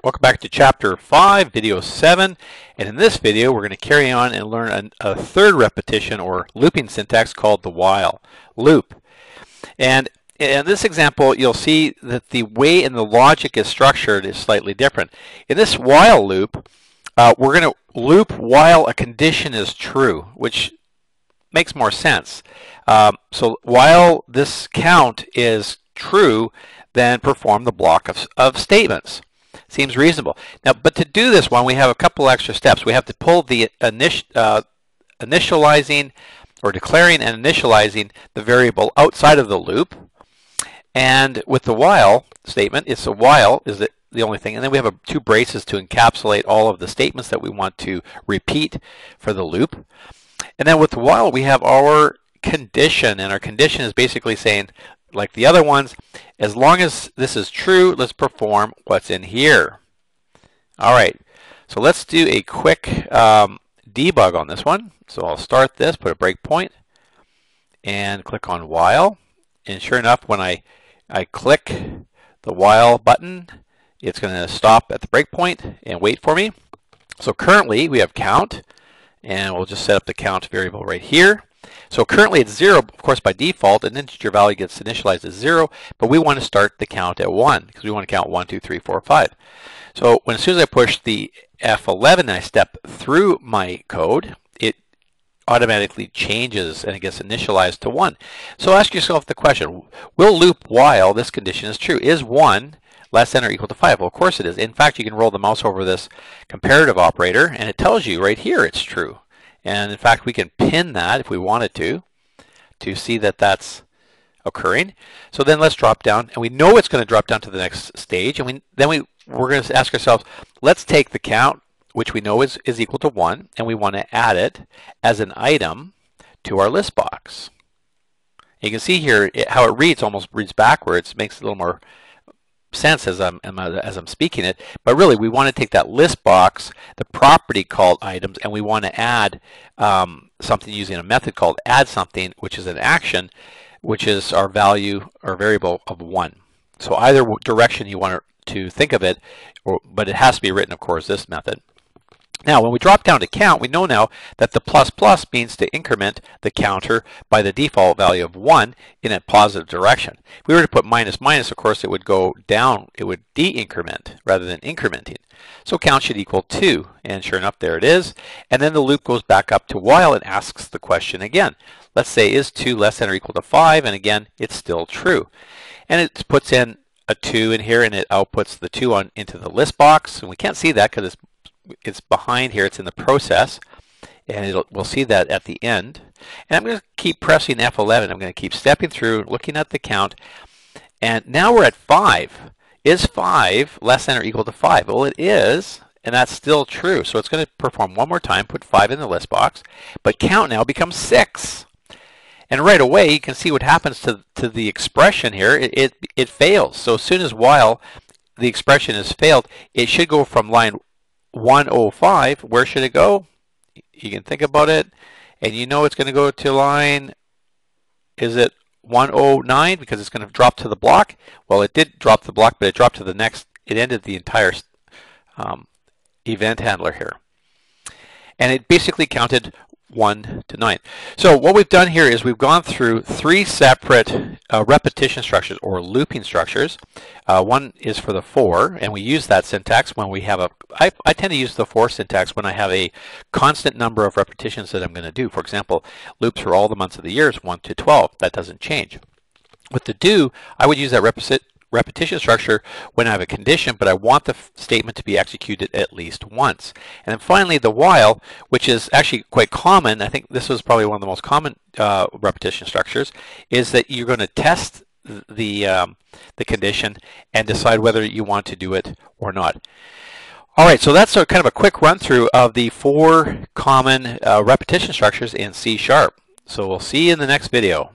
Welcome back to Chapter 5, Video 7, and in this video we're going to carry on and learn a third repetition or looping syntax called the while loop. And in this example you'll see that the way in the logic is structured is slightly different. In this while loop, we're going to loop while a condition is true, which makes more sense. So while this count is true, then perform the block of statements. Seems reasonable. Now, but to do this one, we have a couple extra steps. We have to pull the initializing or declaring and initializing the variable outside of the loop. And with the while statement, it's a while is the only thing. And then we have two braces to encapsulate all of the statements that we want to repeat for the loop. And then with the while, we have our condition. And our condition is basically saying, like the other ones, as long as this is true, let's perform what's in here. All right, so let's do a quick debug on this one. So I'll start this, put a breakpoint, and click on while. And sure enough, when I click the while button, it's going to stop at the breakpoint and wait for me. So currently we have count, and we'll just set up the count variable right here. So currently it's 0, of course by default an integer value gets initialized as 0, but we want to start the count at 1 because we want to count 1, 2, 3, 4, 5. So as soon as I push the F11 and I step through my code, it automatically changes and it gets initialized to 1. So ask yourself the question, will loop while this condition is true? Is 1 less than or equal to 5? Well, of course it is. In fact, you can roll the mouse over this comparative operator and it tells you right here it's true. And in fact, we can pin that if we wanted to see that that's occurring. So then let's drop down, and we know it's going to drop down to the next stage. And we're going to ask ourselves, let's take the count, which we know is equal to 1, and we want to add it as an item to our list box. You can see here how it reads, almost reads backwards, makes it a little more sense as I'm speaking it, but really we want to take that list box, the property called items, and we want to add something using a method called add something, which is an action, which is our value or variable of 1. So either direction you want to think of it, but it has to be written, of course, this method. Now, when we drop down to count, we know now that the plus plus means to increment the counter by the default value of 1 in a positive direction. If we were to put minus minus, of course, it would go down. It would de-increment rather than incrementing. So count should equal 2. And sure enough, there it is. And then the loop goes back up to while and asks the question again. Let's say, is 2 less than or equal to 5? And again, it's still true. And it puts in a 2 in here, and it outputs the 2 into the list box. And we can't see that because it's behind here, it's in the process, and we'll see that at the end. And I'm going to keep pressing F11. I'm going to keep stepping through, looking at the count, and now we're at 5. Is 5 less than or equal to 5? Well, it is, and that's still true. So it's going to perform one more time, put 5 in the list box, but count now becomes 6. And right away, you can see what happens to the expression here. It fails. So as soon as while the expression has failed, it should go from line 105, where should it go? You can think about it, and you know it's going to go to line, is it 109, because it's going to drop to the block? Well, it did drop the block, but it dropped to the next, it ended the entire event handler here. And it basically counted 1 to 9. So what we've done here is we've gone through 3 separate repetition structures or looping structures. One is for the for, and we use that syntax when we have I tend to use the for syntax when I have a constant number of repetitions that I'm going to do. For example, loop through all the months of the year is 1 to 12. That doesn't change. With the do, I would use that repetition structure when I have a condition, but I want the statement to be executed at least once. And then finally the while, which is actually quite common, I think this was probably one of the most common repetition structures, is that you're going to test the condition and decide whether you want to do it or not. Alright, so that's kind of a quick run through of the 4 common repetition structures in C#. So we'll see you in the next video.